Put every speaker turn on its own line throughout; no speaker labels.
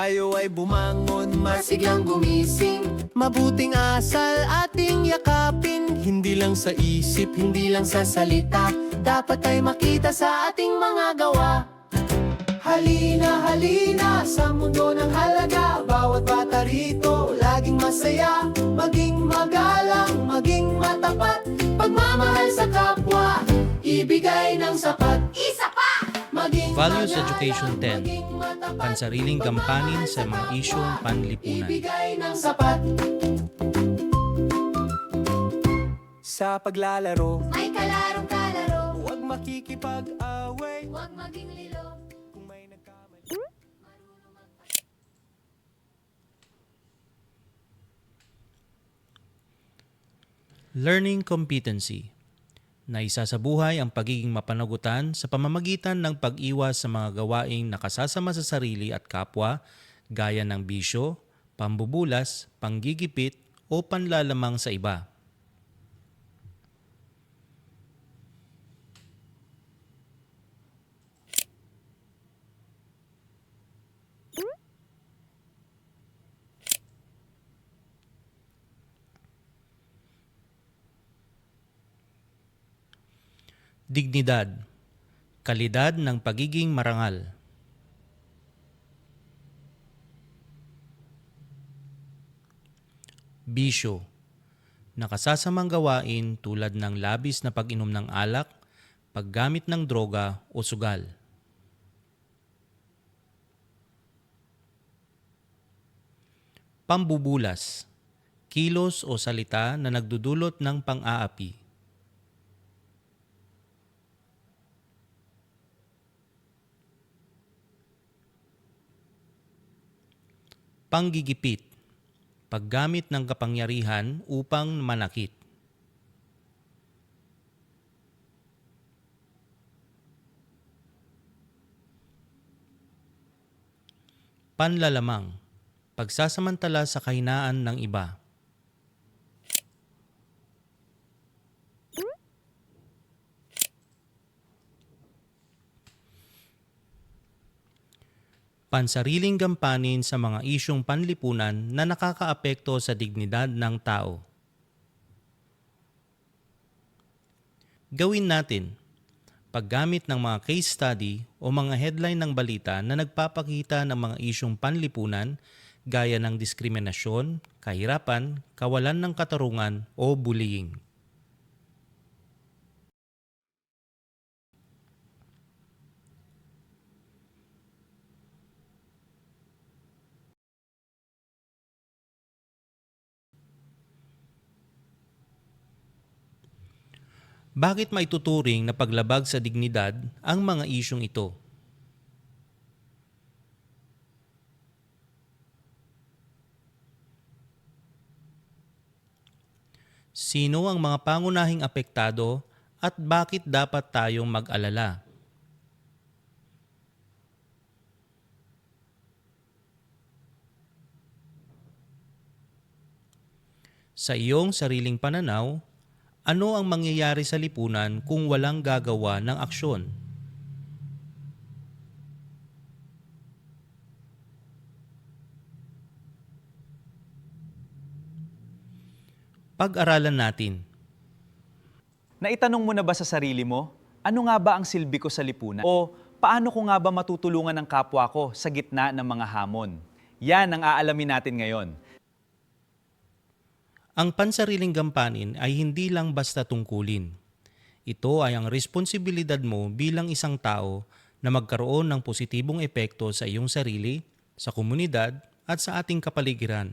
tayo ay bumangon,
Masiglang gumising,
mabuting asal ating yakapin. Hindi lang sa isip,
hindi lang sa salita,
dapat ay makita sa ating mga gawa.
halina, halina sa mundo ng halaga.
Bawat bata rito, laging masaya.
Maging magalang, maging matapat, pagmamahal sa kapwa, ibigay ng sapat. Isa pa! Maging
Values
magalang,
Education 10.
maging matapat,
Pansariling gampanin sa mga isyong panlipunan.
ibigay ng sapat.
Sa paglalaro,
May kalarong kalaro,
huwag makikipag-away.
huwag maging lilo.
Kung may nagkamali,
Learning competency na isa sa buhay ang pagiging mapanagutan sa pamamagitan ng pag-iwas sa mga gawaing nakasasama sa sarili at kapwa gaya ng bisyo, pambubulas, panggigipit o panlalamang sa iba. Dignidad, kalidad ng pagiging marangal. Bisyo, nakasasamang gawain tulad ng labis na pag-inom ng alak, paggamit ng droga o sugal. Pambubulas, kilos o salita na nagdudulot ng pang-aapi. Panggigipit, paggamit ng kapangyarihan upang manakit. Panlalamang, pagsasamantala sa kahinaan ng iba. Pansariling gampanin sa mga isyong panlipunan na nakakaapekto sa dignidad ng tao. Gawin natin paggamit ng mga case study o mga headline ng balita na nagpapakita ng mga isyong panlipunan gaya ng diskriminasyon, kahirapan, kawalan ng katarungan o bullying. Bakit maituturing na paglabag sa dignidad ang mga isyong ito? Sino ang mga pangunahing apektado at bakit dapat tayong mag-alala? Sa iyong sariling pananaw, ano ang mangyayari sa lipunan kung walang gagawa ng aksyon? Pag-aralan natin.
Naitanong mo na ba sa sarili mo, ano nga ba ang silbi ko sa lipunan? O paano ko nga ba matutulungan ang kapwa ko sa gitna ng mga hamon? Yan ang aalamin natin ngayon.
Ang pansariling gampanin ay hindi lang basta tungkulin. Ito ay ang responsibilidad mo bilang isang tao na magkaroon ng positibong epekto sa iyong sarili, sa komunidad at sa ating kapaligiran.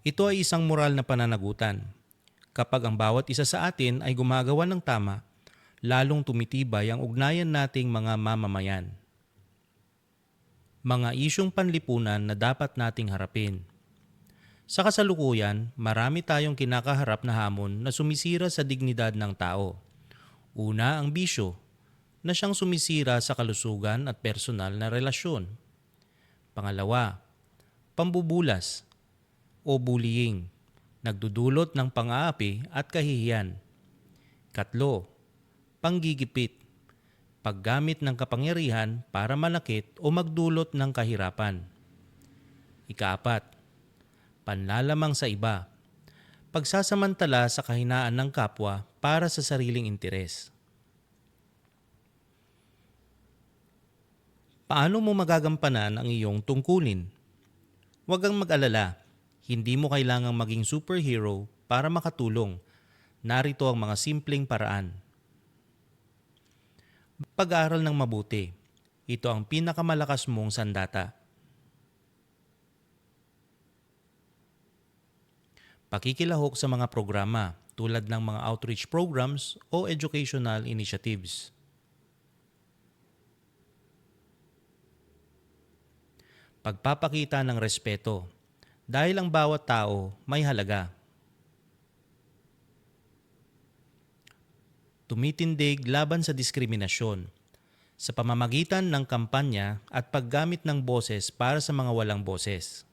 Ito ay isang moral na pananagutan. Kapag ang bawat isa sa atin ay gumagawa ng tama, lalong tumitibay ang ugnayan nating mga mamamayan. Mga isyong panlipunan na dapat nating harapin. Sa kasalukuyan, marami tayong kinakaharap na hamon na sumisira sa dignidad ng tao. Una, ang bisyo, na siyang sumisira sa kalusugan at personal na relasyon. Pangalawa, pambubulas o bullying, nagdudulot ng pang-aapi at kahihiyan. Katlo, panggigipit, paggamit ng kapangyarihan para manakit o magdulot ng kahirapan. Ika-4, panlalamang sa iba. Pagsasamantala sa kahinaan ng kapwa para sa sariling interes. Paano mo magagampanan ang iyong tungkulin? Huwag kang mag-alala, hindi mo kailangang maging superhero para makatulong. Narito ang mga simpleng paraan. Pag-aaral ng mabuti. Ito ang pinakamalakas mong sandata. Pakikilahok sa mga programa tulad ng mga outreach programs o educational initiatives. Pagpapakita ng respeto dahil ang bawat tao may halaga. Tumitindig laban sa diskriminasyon sa pamamagitan ng kampanya at paggamit ng boses para sa mga walang boses.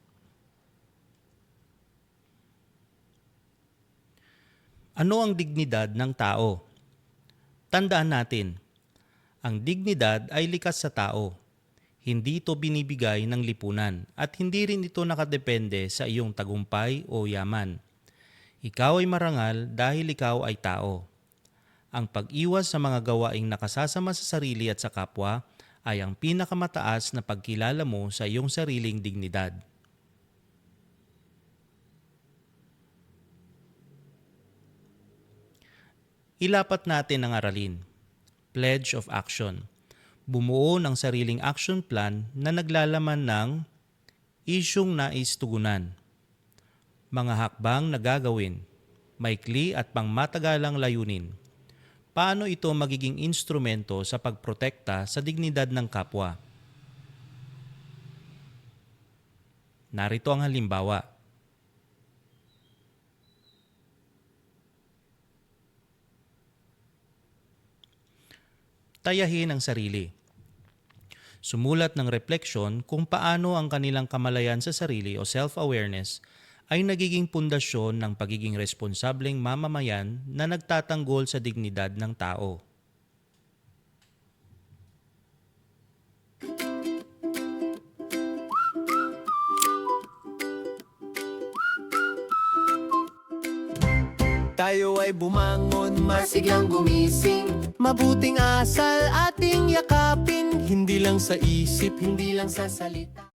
Ano ang dignidad ng tao? Tandaan natin, ang dignidad ay likas sa tao. Hindi ito binibigay ng lipunan at hindi rin ito nakadepende sa iyong tagumpay o yaman. Ikaw ay marangal dahil ikaw ay tao. Ang pag-iwas sa mga gawaing nakasasama sa sarili at sa kapwa ay ang pinakamataas na pagkilala mo sa iyong sariling dignidad. Ilapat natin ang aralin. Pledge of Action. Bumuo ng sariling action plan na naglalaman ng isyung nais tugunan, mga hakbang na gagawin, maikli at pangmatagalang layunin. Paano ito magiging instrumento sa pagprotekta sa dignidad ng kapwa? Narito ang halimbawa. Tayahin ang sarili. Sumulat ng refleksyon kung paano ang kanilang kamalayan sa sarili o self-awareness ay nagiging pundasyon ng pagiging responsableng mamamayan na nagtatanggol sa dignidad ng tao.
Tayo ay bumangon,
Masiglang gumising,
mabuting asal ating yakapin. Hindi lang sa isip,
hindi lang sa salita.